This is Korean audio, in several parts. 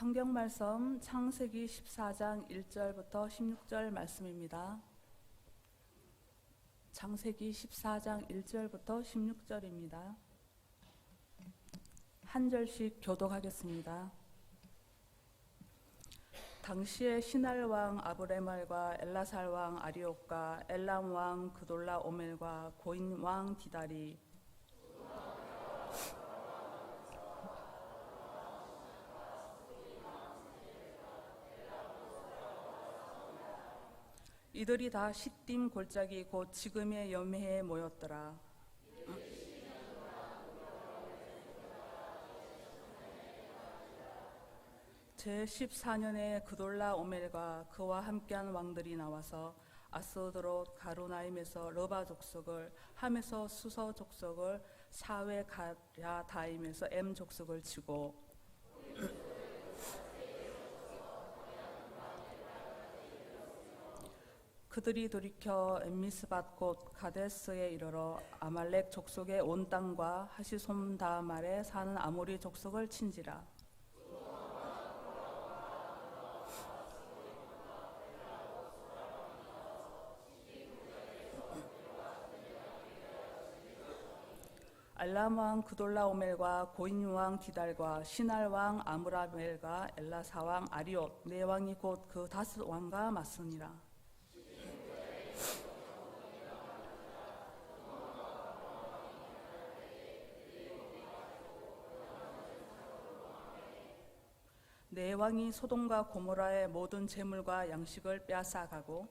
성경 말씀 창세기 14장 1절부터 16절 말씀입니다. 창세기 14장 1절부터 16절입니다. 한 절씩 교독하겠습니다. 당시에 시날 왕 아브레말과 엘라살 왕 아리옥과 엘람 왕 그돌라 오멜과 고인 왕 디달이 이들이 다 시딤 골짜기 곧 지금의 염해에 모였더라. 제14년에 그돌라 오멜과 그와 함께한 왕들이 나와서 아스드롯 가루나임에서 러바 족속을, 함에서 수서 족속을, 사웨 가랴다임에서 엠 족속을 치고 그들이 돌이켜 엠미스밭 곧 가데스에 이르러 아말렉 족속의 온 땅과 하시솜다말에 사는 아모리 족속을 친지라. 알람 왕 그돌라 오멜과 고인 왕 디달과 시날 왕 아므라멜과 엘라사 왕 아리옷 네 왕이 곧 그 다섯 왕과 맞으니라. 네 왕이 소돔과 고모라의 모든 재물과 양식을 빼앗아가고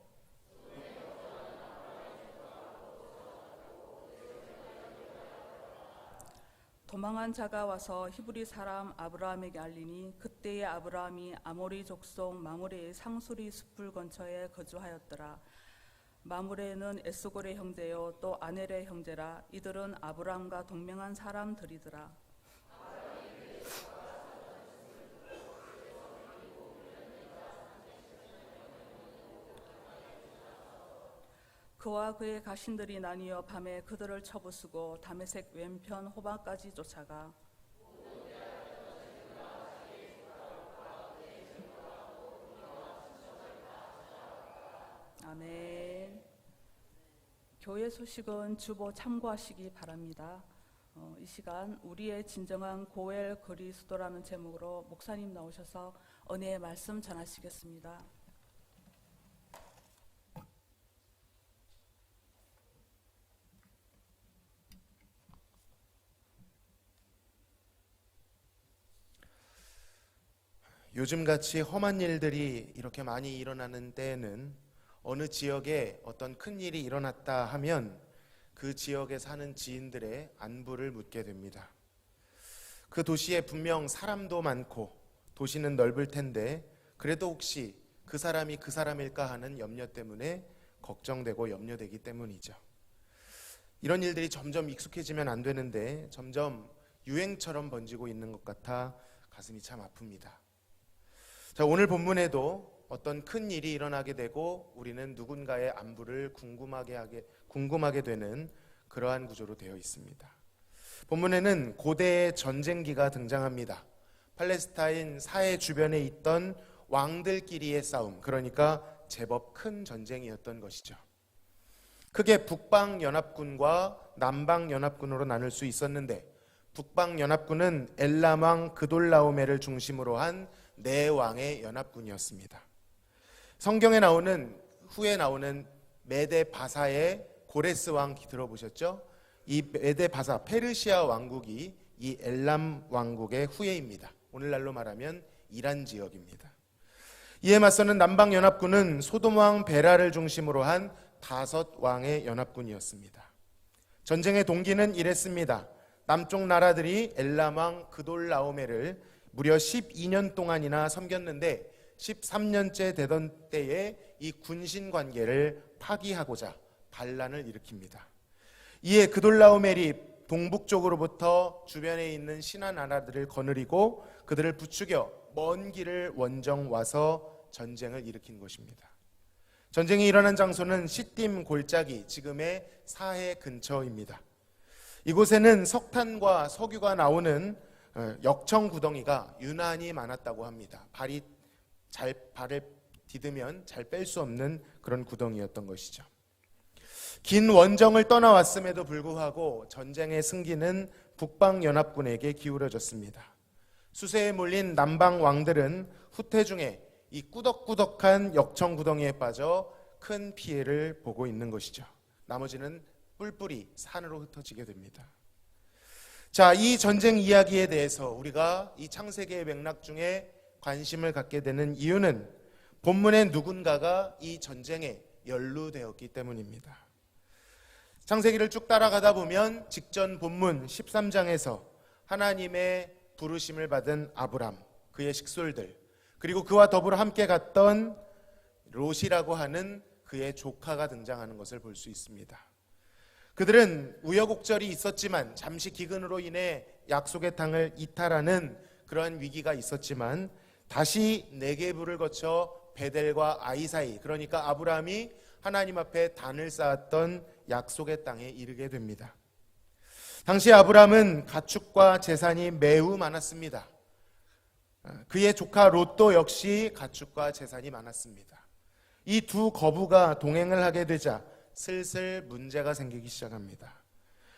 도망한 자가 와서 히브리 사람 아브라함에게 알리니 그때의 아브라함이 아모리 족속 마므레의 상수리 숲을 근처에 거주하였더라. 마므레는 에스골의 형제요 또 아넬의 형제라. 이들은 아브라함과 동맹한 사람들이더라. 그와 그의 가신들이 나뉘어 밤에 그들을 쳐부수고 다메섹 왼편 호바까지 쫓아가 아멘. 교회 소식은 주보 참고하시기 바랍니다. 이 시간 우리의 진정한 고엘 그리스도라는 제목으로 목사님 나오셔서 은혜의 말씀 전하시겠습니다. 요즘같이 험한 일들이 이렇게 많이 일어나는 때에는 어느 지역에 어떤 큰 일이 일어났다 하면 그 지역에 사는 지인들의 안부를 묻게 됩니다. 그 도시에 분명 사람도 많고 도시는 넓을 텐데 그래도 혹시 그 사람이 그 사람일까 하는 염려 때문에 걱정되고 염려되기 때문이죠. 이런 일들이 점점 익숙해지면 안 되는데 점점 유행처럼 번지고 있는 것 같아 가슴이 참 아픕니다. 자, 오늘 본문에도 어떤 큰 일이 일어나게 되고 우리는 누군가의 안부를 궁금하게 되는 그러한 구조로 되어 있습니다. 본문에는 고대의 전쟁기가 등장합니다. 팔레스타인 사해 주변에 있던 왕들끼리의 싸움, 그러니까 제법 큰 전쟁이었던 것이죠. 크게 북방연합군과 남방연합군으로 나눌 수 있었는데 북방연합군은 엘람 왕 그돌라오멜을 중심으로 한 네 왕의 연합군이었습니다. 성경에 후에 나오는 메데 바사의 고레스 왕 들어보셨죠? 이 메데 바사 페르시아 왕국이 이 엘람 왕국의 후예입니다. 오늘날로 말하면 이란 지역입니다. 이에 맞서는 남방연합군은 소돔 왕 베라를 중심으로 한 다섯 왕의 연합군이었습니다. 전쟁의 동기는 이랬습니다. 남쪽 나라들이 엘람 왕 그돌라오멜을 무려 12년 동안이나 섬겼는데 13년째 되던 때에 이 군신 관계를 파기하고자 반란을 일으킵니다. 이에 그돌라오멜이 동북쪽으로부터 주변에 있는 신하 나라들을 거느리고 그들을 부추겨 먼 길을 원정 와서 전쟁을 일으킨 것입니다. 전쟁이 일어난 장소는 시딤 골짜기, 지금의 사해 근처입니다. 이곳에는 석탄과 석유가 나오는 역청 구덩이가 유난히 많았다고 합니다. 발을 디디면 잘 뺄 수 없는 그런 구덩이였던 것이죠. 긴 원정을 떠나왔음에도 불구하고 전쟁의 승기는 북방연합군에게 기울어졌습니다. 수세에 몰린 남방 왕들은 후퇴 중에 이 꾸덕꾸덕한 역청 구덩이에 빠져 큰 피해를 보고 있는 것이죠. 나머지는 뿔뿔이 산으로 흩어지게 됩니다. 자, 이 전쟁 이야기에 대해서 우리가 이 창세기의 맥락 중에 관심을 갖게 되는 이유는 본문의 누군가가 이 전쟁에 연루되었기 때문입니다. 창세기를 쭉 따라가다 보면 직전 본문 13장에서 하나님의 부르심을 받은 아브람, 그의 식솔들, 그리고 그와 더불어 함께 갔던 롯이라고 하는 그의 조카가 등장하는 것을 볼 수 있습니다. 그들은 우여곡절이 있었지만 잠시 기근으로 인해 약속의 땅을 이탈하는 그러한 위기가 있었지만 다시 네게브를 거쳐 베델과 아이 사이, 그러니까 아브라함이 하나님 앞에 단을 쌓았던 약속의 땅에 이르게 됩니다. 당시 아브라함은 가축과 재산이 매우 많았습니다. 그의 조카 롯도 역시 가축과 재산이 많았습니다. 이 두 거부가 동행을 하게 되자 슬슬 문제가 생기기 시작합니다.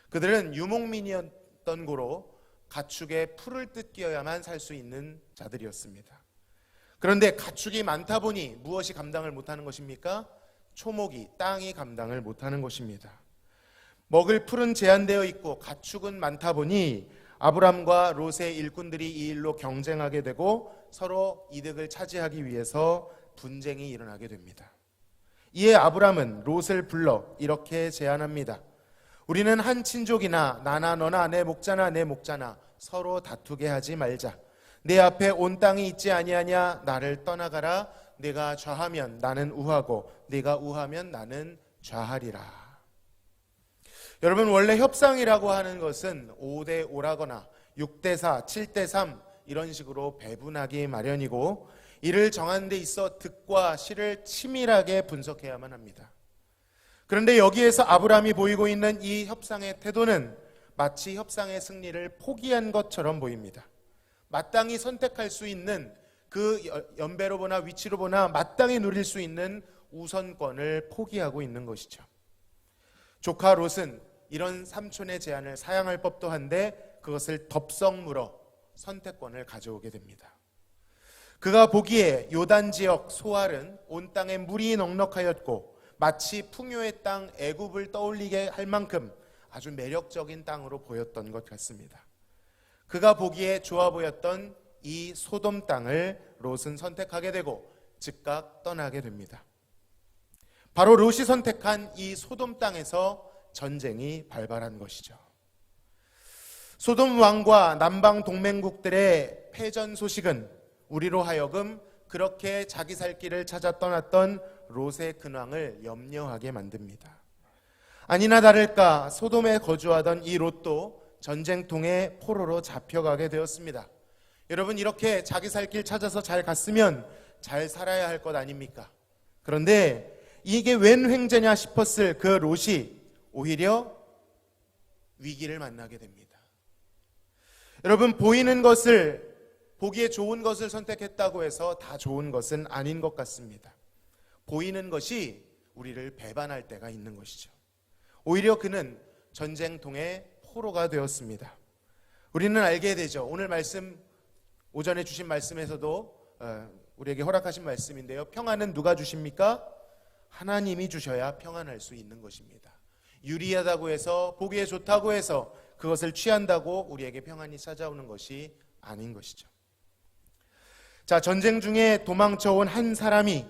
그들은 유목민이었던 고로 가축의 풀을 뜯겨야만 살 수 있는 자들이었습니다. 그런데 가축이 많다 보니 무엇이 감당을 못하는 것입니까? 초목이, 땅이 감당을 못하는 것입니다. 먹을 풀은 제한되어 있고 가축은 많다 보니 아브람과 롯의 일꾼들이 이 일로 경쟁하게 되고 서로 이득을 차지하기 위해서 분쟁이 일어나게 됩니다. 이에 아브람은 롯을 불러 이렇게 제안합니다. 우리는 한 친족이나 나나 너나 내 목자나 내 목자나 서로 다투게 하지 말자. 내 앞에 온 땅이 있지 아니하냐? 나를 떠나가라. 내가 좌하면 나는 우하고 네가 우하면 나는 좌하리라. 여러분, 원래 협상이라고 하는 것은 5대 5라거나 6대 4, 7대 3 이런 식으로 배분하기 마련이고 이를 정하는 데 있어 득과 실을 치밀하게 분석해야만 합니다. 그런데 여기에서 아브라함이 보이고 있는 이 협상의 태도는 마치 협상의 승리를 포기한 것처럼 보입니다. 마땅히 선택할 수 있는 그 연배로 보나 위치로 보나 마땅히 누릴 수 있는 우선권을 포기하고 있는 것이죠. 조카 롯은 이런 삼촌의 제안을 사양할 법도 한데 그것을 덥석 물어 선택권을 가져오게 됩니다. 그가 보기에 요단 지역 소알은 온 땅에 물이 넉넉하였고 마치 풍요의 땅 애굽을 떠올리게 할 만큼 아주 매력적인 땅으로 보였던 것 같습니다. 그가 보기에 좋아 보였던 이 소돔 땅을 롯은 선택하게 되고 즉각 떠나게 됩니다. 바로 롯이 선택한 이 소돔 땅에서 전쟁이 발발한 것이죠. 소돔 왕과 남방 동맹국들의 패전 소식은 우리로 하여금 그렇게 자기 살 길을 찾아 떠났던 롯의 근황을 염려하게 만듭니다. 아니나 다를까 소돔에 거주하던 이 롯도 전쟁통에 포로로 잡혀가게 되었습니다. 여러분, 이렇게 자기 살 길 찾아서 잘 갔으면 잘 살아야 할 것 아닙니까? 그런데 이게 웬 횡재냐 싶었을 그 롯이 오히려 위기를 만나게 됩니다. 여러분, 보이는 것을, 보기에 좋은 것을 선택했다고 해서 다 좋은 것은 아닌 것 같습니다. 보이는 것이 우리를 배반할 때가 있는 것이죠. 오히려 그는 전쟁통의 포로가 되었습니다. 우리는 알게 되죠. 오늘 말씀, 오전에 주신 말씀에서도 우리에게 허락하신 말씀인데요. 평안은 누가 주십니까? 하나님이 주셔야 평안할 수 있는 것입니다. 유리하다고 해서, 보기에 좋다고 해서 그것을 취한다고 우리에게 평안이 찾아오는 것이 아닌 것이죠. 자, 전쟁 중에 도망쳐온 한 사람이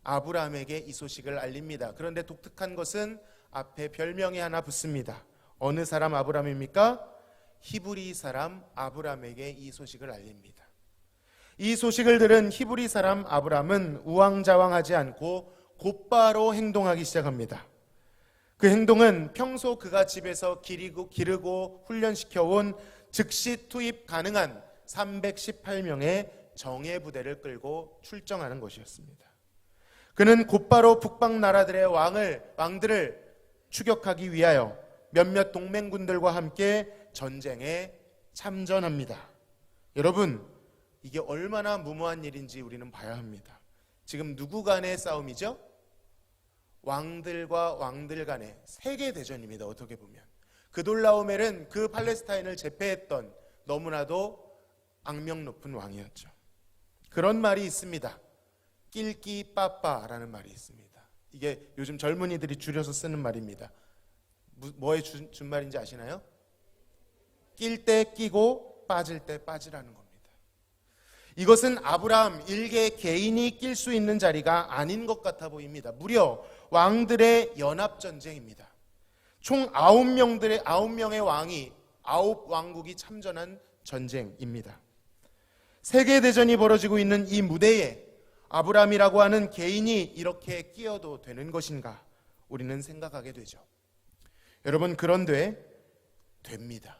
아브라함에게 이 소식을 알립니다. 그런데 독특한 것은 앞에 별명이 하나 붙습니다. 어느 사람 아브라함입니까? 히브리 사람 아브라함에게 이 소식을 알립니다. 이 소식을 들은 히브리 사람 아브라함은 우왕좌왕하지 않고 곧바로 행동하기 시작합니다. 그 행동은 평소 그가 집에서 기르고 훈련시켜온 즉시 투입 가능한 318명의 정예 부대를 끌고 출정하는 것이었습니다. 그는 곧바로 북방 나라들의 왕들을 추격하기 위하여 몇몇 동맹군들과 함께 전쟁에 참전합니다. 여러분, 이게 얼마나 무모한 일인지 우리는 봐야 합니다. 지금 누구 간의 싸움이죠? 왕들과 왕들 간의 세계 대전입니다. 어떻게 보면 그돌라오멜은 그 팔레스타인을 제패했던 너무나도 악명 높은 왕이었죠. 그런 말이 있습니다. 낄끼빠빠라는 말이 있습니다. 이게 요즘 젊은이들이 줄여서 쓰는 말입니다. 뭐의 준말인지 아시나요? 낄 때 끼고 빠질 때 빠지라는 겁니다. 이것은 아브라함 일개 개인이 낄 수 있는 자리가 아닌 것 같아 보입니다. 무려 왕들의 연합전쟁입니다. 총 9명의 왕이 9왕국이 참전한 전쟁입니다. 세계대전이 벌어지고 있는 이 무대에 아브라함이라고 하는 개인이 이렇게 끼어도 되는 것인가 우리는 생각하게 되죠. 여러분, 그런데 됩니다.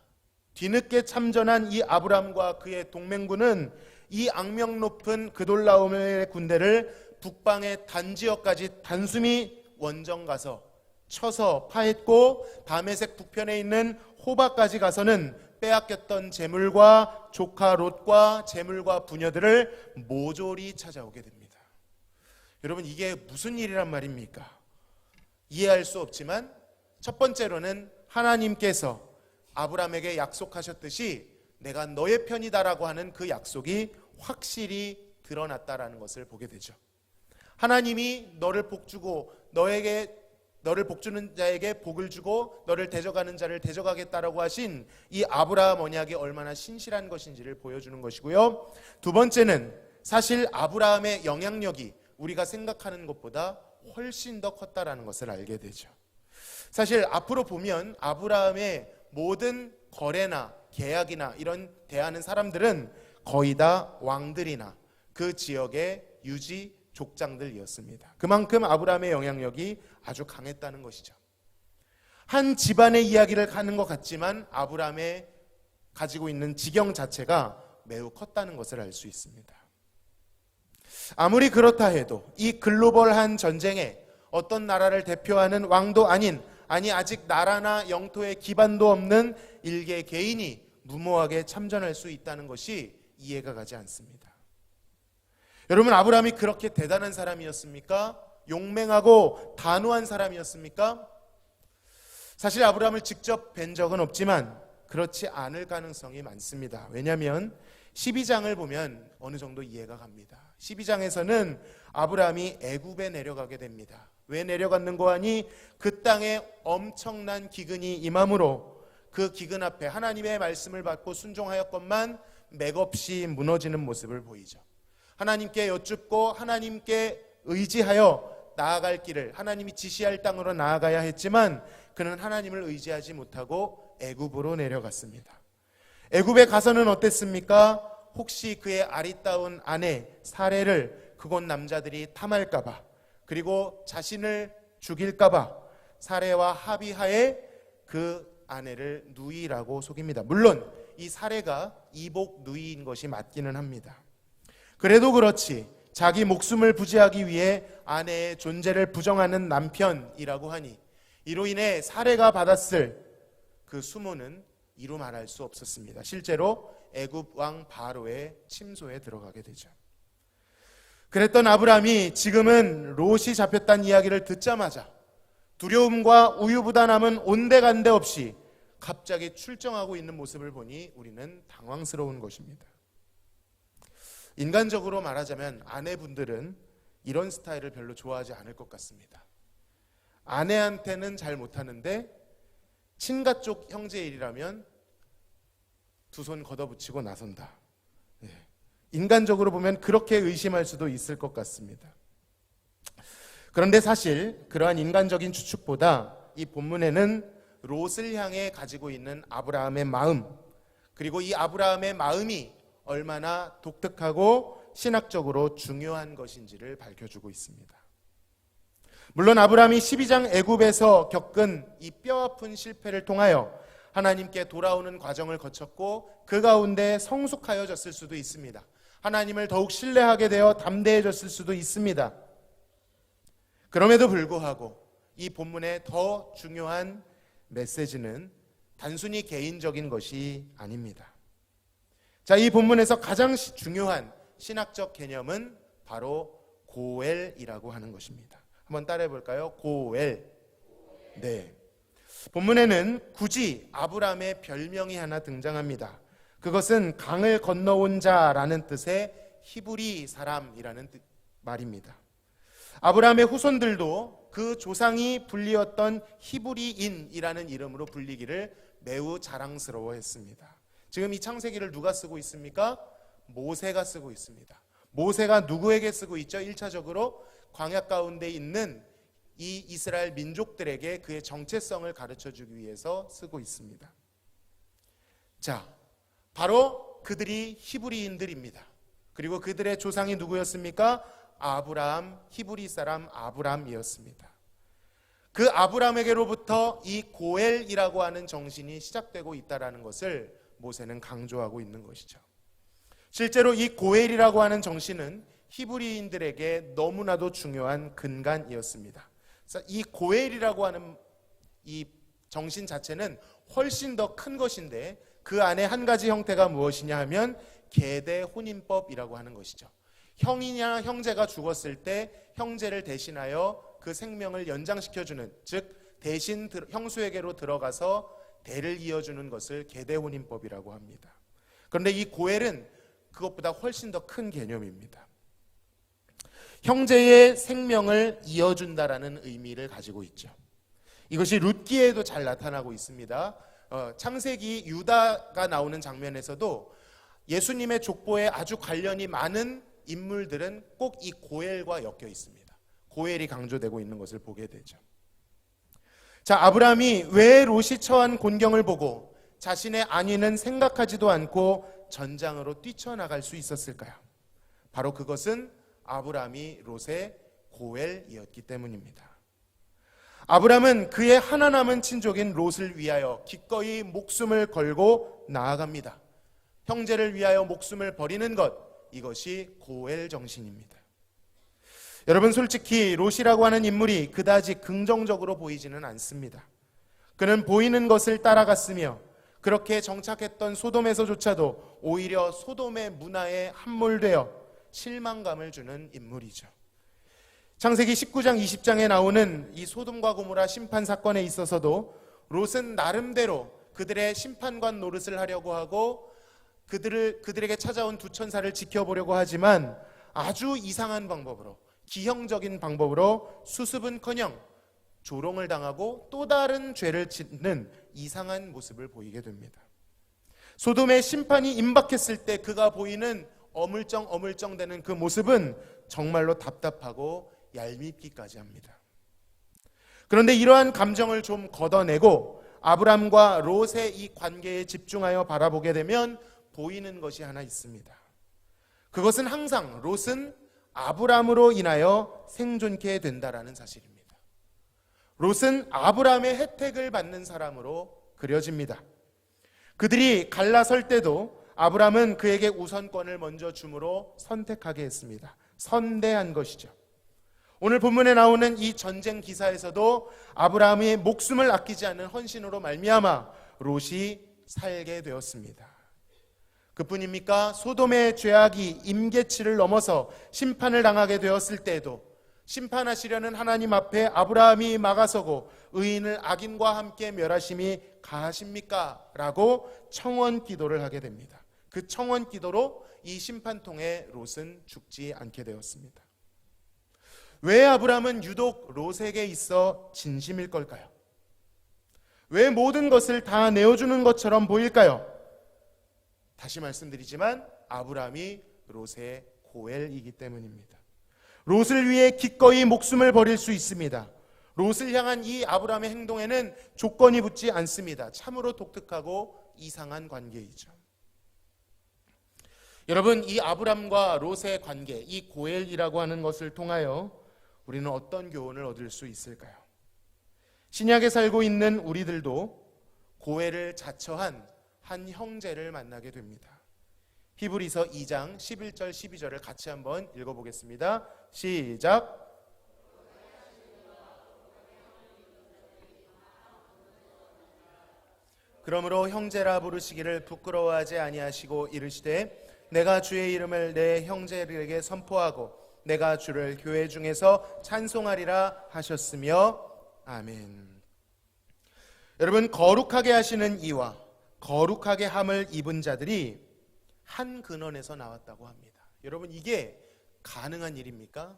뒤늦게 참전한 이 아브라함과 그의 동맹군은 이 악명 높은 그돌라오멜의 군대를 북방의 단지역까지 단숨이 원정 가서 쳐서 파했고 다메섹 북편에 있는 호바까지 가서는 빼앗겼던 재물과 조카 롯과 재물과 부녀들을 모조리 찾아오게 됩니다. 여러분, 이게 무슨 일이란 말입니까? 이해할 수 없지만 첫 번째로는 하나님께서 아브라함에게 약속하셨듯이 내가 너의 편이다라고 하는 그 약속이 확실히 드러났다라는 것을 보게 되죠. 하나님이 너를 복주고 너를 복주는 자에게 복을 주고 너를 대적하는 자를 대적하겠다라고 하신 이 아브라함 언약이 얼마나 신실한 것인지를 보여주는 것이고요. 두 번째는 사실 아브라함의 영향력이 우리가 생각하는 것보다 훨씬 더 컸다라는 것을 알게 되죠. 사실 앞으로 보면 아브라함의 모든 거래나 계약이나 이런 대하는 사람들은 거의 다 왕들이나 그 지역의 유지 족장들이었습니다. 그만큼 아브라함의 영향력이 아주 강했다는 것이죠. 한 집안의 이야기를 가는 것 같지만 아브라함의 가지고 있는 지경 자체가 매우 컸다는 것을 알 수 있습니다. 아무리 그렇다 해도 이 글로벌한 전쟁에 어떤 나라를 대표하는 왕도 아니 아직 나라나 영토의 기반도 없는 일개 개인이 무모하게 참전할 수 있다는 것이 이해가 가지 않습니다. 여러분, 아브라함이 그렇게 대단한 사람이었습니까? 용맹하고 단호한 사람이었습니까? 사실 아브라함을 직접 뵌 적은 없지만 그렇지 않을 가능성이 많습니다. 왜냐하면 12장을 보면 어느 정도 이해가 갑니다. 12장에서는 아브라함이 애굽에 내려가게 됩니다. 왜 내려갔는고 하니 그 땅에 엄청난 기근이 임함으로 그 기근 앞에 하나님의 말씀을 받고 순종하였건만 맥없이 무너지는 모습을 보이죠. 하나님께 여쭙고 하나님께 의지하여 나아갈 길을 하나님이 지시할 땅으로 나아가야 했지만 그는 하나님을 의지하지 못하고 애굽으로 내려갔습니다. 애굽에 가서는 어땠습니까? 혹시 그의 아리따운 아내 사레를 그곳 남자들이 탐할까 봐, 그리고 자신을 죽일까 봐 사레와 합의하에 그 아내를 누이라고 속입니다. 물론 이 사레가 이복 누이인 것이 맞기는 합니다. 그래도 그렇지 자기 목숨을 부지하기 위해 아내의 존재를 부정하는 남편이라고 하니 이로 인해 사레가 받았을 그 수모는 이루 말할 수 없었습니다. 실제로 애굽 왕 바로의 침소에 들어가게 되죠. 그랬던 아브라함이 지금은 롯이 잡혔다는 이야기를 듣자마자 두려움과 우유부단함은 온데간데 없이 갑자기 출정하고 있는 모습을 보니 우리는 당황스러운 것입니다. 인간적으로 말하자면 아내분들은 이런 스타일을 별로 좋아하지 않을 것 같습니다. 아내한테는 잘 못하는데 친가 쪽 형제 일이라면 두 손 걷어붙이고 나선다. 인간적으로 보면 그렇게 의심할 수도 있을 것 같습니다. 그런데 사실 그러한 인간적인 추측보다 이 본문에는 롯을 향해 가지고 있는 아브라함의 마음, 그리고 이 아브라함의 마음이 얼마나 독특하고 신학적으로 중요한 것인지를 밝혀주고 있습니다. 물론 아브라함이 12장 애굽에서 겪은 이 뼈아픈 실패를 통하여 하나님께 돌아오는 과정을 거쳤고 그 가운데 성숙하여졌을 수도 있습니다. 하나님을 더욱 신뢰하게 되어 담대해졌을 수도 있습니다. 그럼에도 불구하고 이 본문의 더 중요한 메시지는 단순히 개인적인 것이 아닙니다. 자, 이 본문에서 가장 중요한 신학적 개념은 바로 고엘이라고 하는 것입니다. 한번 따라해 볼까요? 고엘. 네. 본문에는 굳이 아브라함의 별명이 하나 등장합니다. 그것은 강을 건너온 자라는 뜻의 히브리 사람이라는 말입니다. 아브라함의 후손들도 그 조상이 불리었던 히브리인이라는 이름으로 불리기를 매우 자랑스러워했습니다. 지금 이 창세기를 누가 쓰고 있습니까? 모세가 쓰고 있습니다. 모세가 누구에게 쓰고 있죠? 1차적으로 광야 가운데 있는 이 이스라엘 민족들에게 그의 정체성을 가르쳐주기 위해서 쓰고 있습니다. 자, 바로 그들이 히브리인들입니다. 그리고 그들의 조상이 누구였습니까? 아브라함, 히브리 사람 아브라함이었습니다. 그 아브라함에게로부터 이 고엘이라고 하는 정신이 시작되고 있다는 것을 모세는 강조하고 있는 것이죠. 실제로 이 고엘이라고 하는 정신은 히브리인들에게 너무나도 중요한 근간이었습니다. 이 고엘이라고 하는 이 정신 자체는 훨씬 더 큰 것인데 그 안에 한 가지 형태가 무엇이냐 하면 계대 혼인법이라고 하는 것이죠. 형이냐 형제가 죽었을 때 형제를 대신하여 그 생명을 연장시켜주는, 즉 대신 형수에게로 들어가서 대를 이어주는 것을 계대 혼인법이라고 합니다. 그런데 이 고엘은 그것보다 훨씬 더 큰 개념입니다. 형제의 생명을 이어준다라는 의미를 가지고 있죠. 이것이 룻기에도 잘 나타나고 있습니다. 창세기 유다가 나오는 장면에서도 예수님의 족보에 아주 관련이 많은 인물들은 꼭 이 고엘과 엮여 있습니다. 고엘이 강조되고 있는 것을 보게 되죠. 자, 아브라함이 왜 롯이 처한 곤경을 보고 자신의 안위는 생각하지도 않고 전장으로 뛰쳐나갈 수 있었을까요? 바로 그것은 아브라함이 롯의 고엘이었기 때문입니다. 아브라함은 그의 하나 남은 친족인 롯을 위하여 기꺼이 목숨을 걸고 나아갑니다. 형제를 위하여 목숨을 버리는 것, 이것이 고엘 정신입니다. 여러분, 솔직히 롯이라고 하는 인물이 그다지 긍정적으로 보이지는 않습니다. 그는 보이는 것을 따라갔으며 그렇게 정착했던 소돔에서조차도 오히려 소돔의 문화에 함몰되어 실망감을 주는 인물이죠. 창세기 19장 20장에 나오는 이 소돔과 고모라 심판 사건에 있어서도 롯은 나름대로 그들의 심판관 노릇을 하려고 하고 그들에게 찾아온 두 천사를 지켜보려고 하지만 아주 이상한 방법으로, 기형적인 방법으로 수습은커녕 조롱을 당하고 또 다른 죄를 짓는 이상한 모습을 보이게 됩니다. 소돔의 심판이 임박했을 때 그가 보이는 어물쩡어물쩡대는 그 모습은 정말로 답답하고 얄밉기까지 합니다. 그런데 이러한 감정을 좀 걷어내고 아브람과 롯의 이 관계에 집중하여 바라보게 되면 보이는 것이 하나 있습니다. 그것은 항상 롯은 아브람으로 인하여 생존케 된다라는 사실입니다. 롯은 아브람의 혜택을 받는 사람으로 그려집니다. 그들이 갈라설 때도 아브람은 그에게 우선권을 먼저 주므로 선택하게 했습니다. 선대한 것이죠. 오늘 본문에 나오는 이 전쟁 기사에서도 아브라함의 목숨을 아끼지 않는 헌신으로 말미암아 롯이 살게 되었습니다. 그뿐입니까? 소돔의 죄악이 임계치를 넘어서 심판을 당하게 되었을 때에도 심판하시려는 하나님 앞에 아브라함이 막아서고 의인을 악인과 함께 멸하심이 가하십니까? 라고 청원 기도를 하게 됩니다. 그 청원 기도로 이 심판통에 롯은 죽지 않게 되었습니다. 왜 아브라함은 유독 롯에게 있어 진심일 걸까요? 왜 모든 것을 다 내어주는 것처럼 보일까요? 다시 말씀드리지만 아브라함이 롯의 고엘이기 때문입니다. 롯을 위해 기꺼이 목숨을 버릴 수 있습니다. 롯을 향한 이 아브라함의 행동에는 조건이 붙지 않습니다. 참으로 독특하고 이상한 관계이죠. 여러분, 이 아브람과 롯의 관계, 이 고엘이라고 하는 것을 통하여 우리는 어떤 교훈을 얻을 수 있을까요? 신약에 살고 있는 우리들도 고엘을 자처한 한 형제를 만나게 됩니다. 히브리서 2장 11절 12절을 같이 한번 읽어보겠습니다. 시작. 그러므로 형제라 부르시기를 부끄러워하지 아니하시고 이르시되 내가 주의 이름을 내 형제들에게 선포하고 내가 주를 교회 중에서 찬송하리라 하셨으며 아멘. 여러분, 거룩하게 하시는 이와 거룩하게 함을 입은 자들이 한 근원에서 나왔다고 합니다. 여러분, 이게 가능한 일입니까?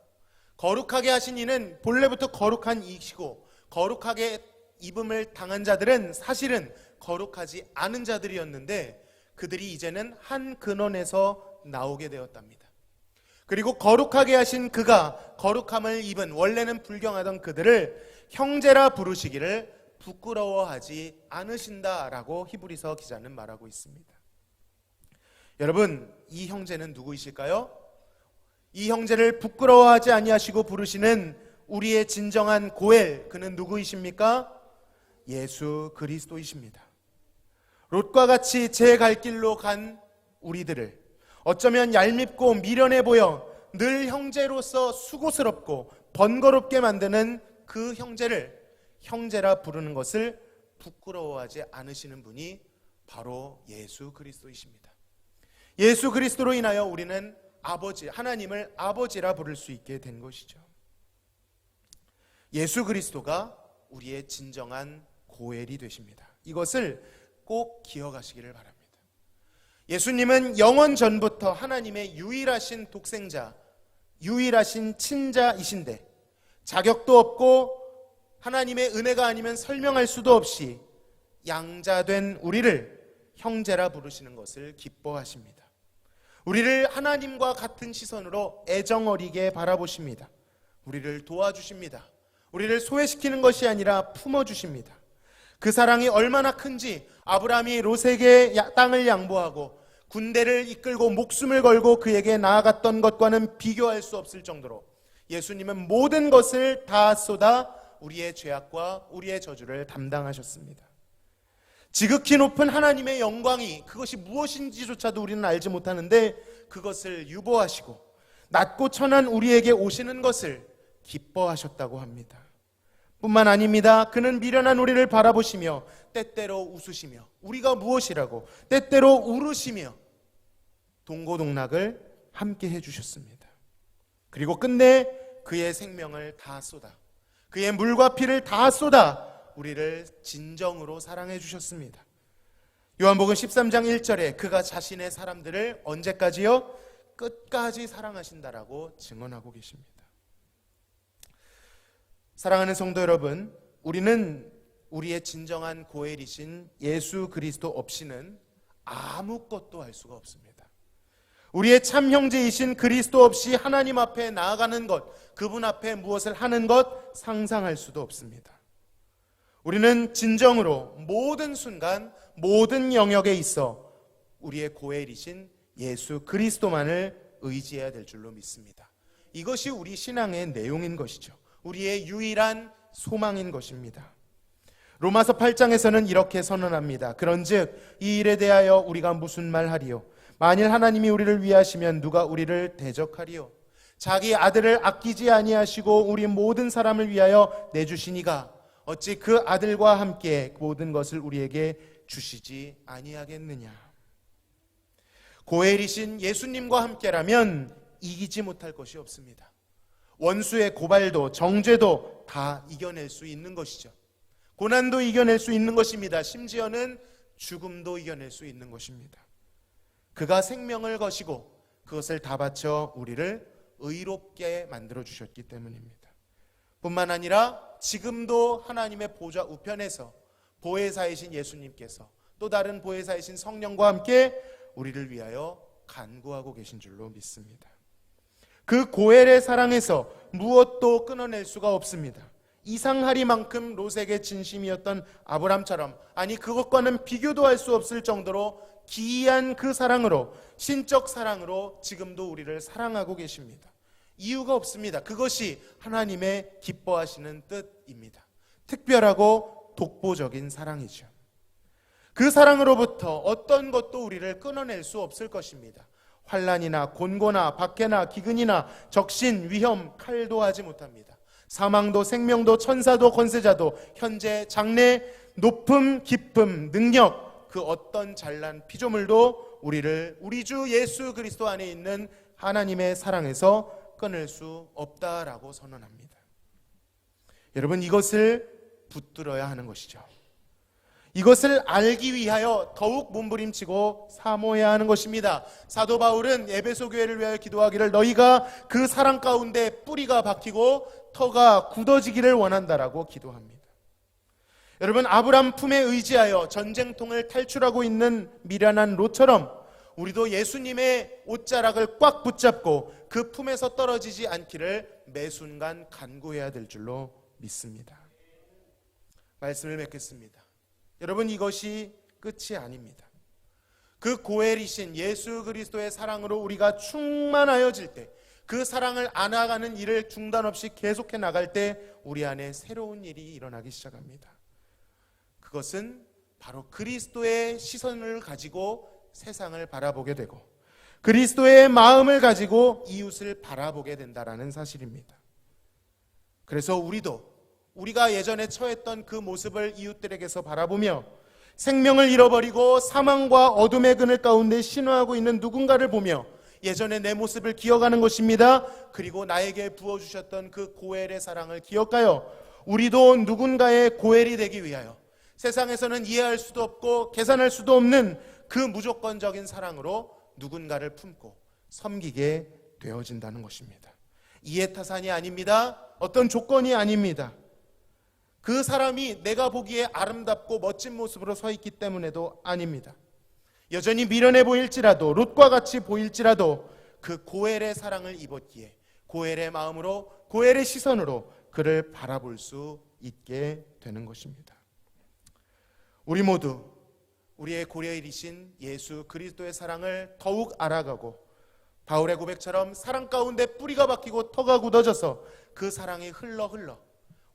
거룩하게 하신 이는 본래부터 거룩한 이시고 거룩하게 입음을 당한 자들은 사실은 거룩하지 않은 자들이었는데 그들이 이제는 한 근원에서 나오게 되었답니다. 그리고 거룩하게 하신 그가 거룩함을 입은 원래는 불경하던 그들을 형제라 부르시기를 부끄러워하지 않으신다라고 히브리서 기자는 말하고 있습니다. 여러분, 이 형제는 누구이실까요? 이 형제를 부끄러워하지 아니하시고 부르시는 우리의 진정한 고엘, 그는 누구이십니까? 예수 그리스도이십니다. 롯과 같이 제 갈 길로 간 우리들을 어쩌면 얄밉고 미련해 보여 늘 형제로서 수고스럽고 번거롭게 만드는 그 형제를 형제라 부르는 것을 부끄러워하지 않으시는 분이 바로 예수 그리스도이십니다. 예수 그리스도로 인하여 우리는 아버지, 하나님을 아버지라 부를 수 있게 된 것이죠. 예수 그리스도가 우리의 진정한 고엘이 되십니다. 이것을 꼭 기억하시기를 바랍니다. 예수님은 영원 전부터 하나님의 유일하신 독생자, 유일하신 친자이신데 자격도 없고 하나님의 은혜가 아니면 설명할 수도 없이 양자된 우리를 형제라 부르시는 것을 기뻐하십니다. 우리를 하나님과 같은 시선으로 애정어리게 바라보십니다. 우리를 도와주십니다. 우리를 소외시키는 것이 아니라 품어주십니다. 그 사랑이 얼마나 큰지 아브라함이 롯에게 땅을 양보하고 군대를 이끌고 목숨을 걸고 그에게 나아갔던 것과는 비교할 수 없을 정도로 예수님은 모든 것을 다 쏟아 우리의 죄악과 우리의 저주를 담당하셨습니다. 지극히 높은 하나님의 영광이 그것이 무엇인지조차도 우리는 알지 못하는데 그것을 유보하시고 낮고 천한 우리에게 오시는 것을 기뻐하셨다고 합니다. 뿐만 아닙니다. 그는 미련한 우리를 바라보시며 때때로 웃으시며 우리가 무엇이라고 때때로 울으시며 동고동락을 함께 해주셨습니다. 그리고 끝내 그의 생명을 다 쏟아 그의 물과 피를 다 쏟아 우리를 진정으로 사랑해 주셨습니다. 요한복음 13장 1절에 그가 자신의 사람들을 언제까지요? 끝까지 사랑하신다라고 증언하고 계십니다. 사랑하는 성도 여러분, 우리는 우리의 진정한 고엘이신 예수 그리스도 없이는 아무것도 할 수가 없습니다. 우리의 참 형제이신 그리스도 없이 하나님 앞에 나아가는 것, 그분 앞에 무엇을 하는 것 상상할 수도 없습니다. 우리는 진정으로 모든 순간 모든 영역에 있어 우리의 고엘이신 예수 그리스도만을 의지해야 될 줄로 믿습니다. 이것이 우리 신앙의 내용인 것이죠. 우리의 유일한 소망인 것입니다. 로마서 8장에서는 이렇게 선언합니다. 그런즉 이 일에 대하여 우리가 무슨 말하리요? 만일 하나님이 우리를 위하시면 누가 우리를 대적하리요? 자기 아들을 아끼지 아니하시고 우리 모든 사람을 위하여 내주시니가 어찌 그 아들과 함께 모든 것을 우리에게 주시지 아니하겠느냐. 고엘이신 예수님과 함께라면 이기지 못할 것이 없습니다. 원수의 고발도 정죄도 다 이겨낼 수 있는 것이죠. 고난도 이겨낼 수 있는 것입니다. 심지어는 죽음도 이겨낼 수 있는 것입니다. 그가 생명을 거시고 그것을 다 바쳐 우리를 의롭게 만들어 주셨기 때문입니다. 뿐만 아니라 지금도 하나님의 보좌 우편에서 보혜사이신 예수님께서 또 다른 보혜사이신 성령과 함께 우리를 위하여 간구하고 계신 줄로 믿습니다. 그 고엘의 사랑에서 무엇도 끊어낼 수가 없습니다. 이상하리만큼 롯에게 진심이었던 아브람처럼, 아니 그것과는 비교도 할 수 없을 정도로 기이한 그 사랑으로, 신적 사랑으로 지금도 우리를 사랑하고 계십니다. 이유가 없습니다. 그것이 하나님의 기뻐하시는 뜻입니다. 특별하고 독보적인 사랑이죠. 그 사랑으로부터 어떤 것도 우리를 끊어낼 수 없을 것입니다. 환난이나 곤고나 박해나 기근이나 적신, 위험, 칼도 하지 못합니다. 사망도 생명도 천사도 권세자도 현재 장래 높음, 깊음, 능력, 그 어떤 잘난 피조물도 우리를 우리 주 예수 그리스도 안에 있는 하나님의 사랑에서 끊을 수 없다라고 선언합니다. 여러분, 이것을 붙들어야 하는 것이죠. 이것을 알기 위하여 더욱 몸부림치고 사모해야 하는 것입니다. 사도 바울은 에베소 교회를 위하여 기도하기를 너희가 그 사랑 가운데 뿌리가 박히고 터가 굳어지기를 원한다라고 기도합니다. 여러분, 아브람 품에 의지하여 전쟁통을 탈출하고 있는 미련한 롯처럼 우리도 예수님의 옷자락을 꽉 붙잡고 그 품에서 떨어지지 않기를 매 순간 간구해야 될 줄로 믿습니다. 말씀을 맺겠습니다. 여러분, 이것이 끝이 아닙니다. 그 고엘이신 예수 그리스도의 사랑으로 우리가 충만하여질 때, 그 사랑을 안아가는 일을 중단 없이 계속해 나갈 때 우리 안에 새로운 일이 일어나기 시작합니다. 그것은 바로 그리스도의 시선을 가지고 세상을 바라보게 되고 그리스도의 마음을 가지고 이웃을 바라보게 된다라는 사실입니다. 그래서 우리가 예전에 처했던 그 모습을 이웃들에게서 바라보며 생명을 잃어버리고 사망과 어둠의 그늘 가운데 신화하고 있는 누군가를 보며 예전에 내 모습을 기억하는 것입니다. 그리고 나에게 부어주셨던 그 고엘의 사랑을 기억하여 우리도 누군가의 고엘이 되기 위하여 세상에서는 이해할 수도 없고 계산할 수도 없는 그 무조건적인 사랑으로 누군가를 품고 섬기게 되어진다는 것입니다. 이해타산이 아닙니다. 어떤 조건이 아닙니다. 그 사람이 내가 보기에 아름답고 멋진 모습으로 서 있기 때문에도 아닙니다. 여전히 미련해 보일지라도 롯과 같이 보일지라도 그 고엘의 사랑을 입었기에 고엘의 마음으로 고엘의 시선으로 그를 바라볼 수 있게 되는 것입니다. 우리 모두 우리의 고레일이신 예수 그리스도의 사랑을 더욱 알아가고 바울의 고백처럼 사랑 가운데 뿌리가 박히고 터가 굳어져서 그 사랑이 흘러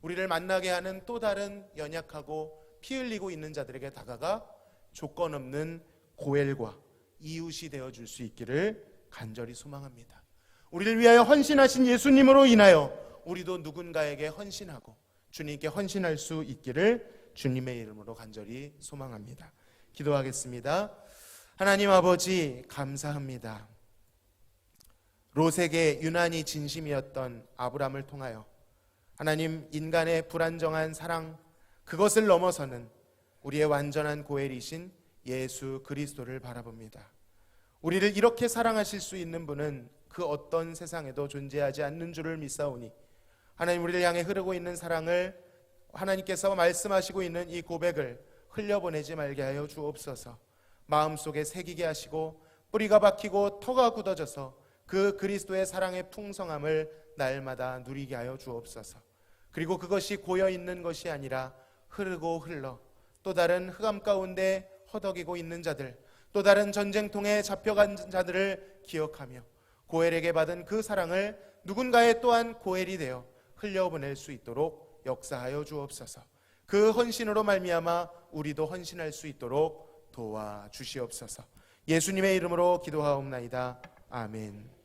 우리를 만나게 하는 또 다른 연약하고 피 흘리고 있는 자들에게 다가가 조건 없는 고엘과 이웃이 되어줄 수 있기를 간절히 소망합니다. 우리를 위하여 헌신하신 예수님으로 인하여 우리도 누군가에게 헌신하고 주님께 헌신할 수 있기를 주님의 이름으로 간절히 소망합니다. 기도하겠습니다. 하나님 아버지, 감사합니다. 롯에게 유난히 진심이었던 아브람을 통하여 하나님, 인간의 불안정한 사랑, 그것을 넘어서는 우리의 완전한 고엘이신 예수 그리스도를 바라봅니다. 우리를 이렇게 사랑하실 수 있는 분은 그 어떤 세상에도 존재하지 않는 줄을 믿사오니 하나님, 우리를 향해 흐르고 있는 사랑을 하나님께서 말씀하시고 있는 이 고백을 흘려보내지 말게 하여 주옵소서. 마음속에 새기게 하시고 뿌리가 박히고 터가 굳어져서 그 그리스도의 사랑의 풍성함을 날마다 누리게 하여 주옵소서. 그리고 그것이 고여있는 것이 아니라 흐르고 흘러 또 다른 흑암 가운데 허덕이고 있는 자들, 또 다른 전쟁통에 잡혀간 자들을 기억하며 고엘에게 받은 그 사랑을 누군가의 또한 고엘이 되어 흘려보낼 수 있도록 역사하여 주옵소서. 그 헌신으로 말미암아 우리도 헌신할 수 있도록 도와주시옵소서. 예수님의 이름으로 기도하옵나이다. 아멘.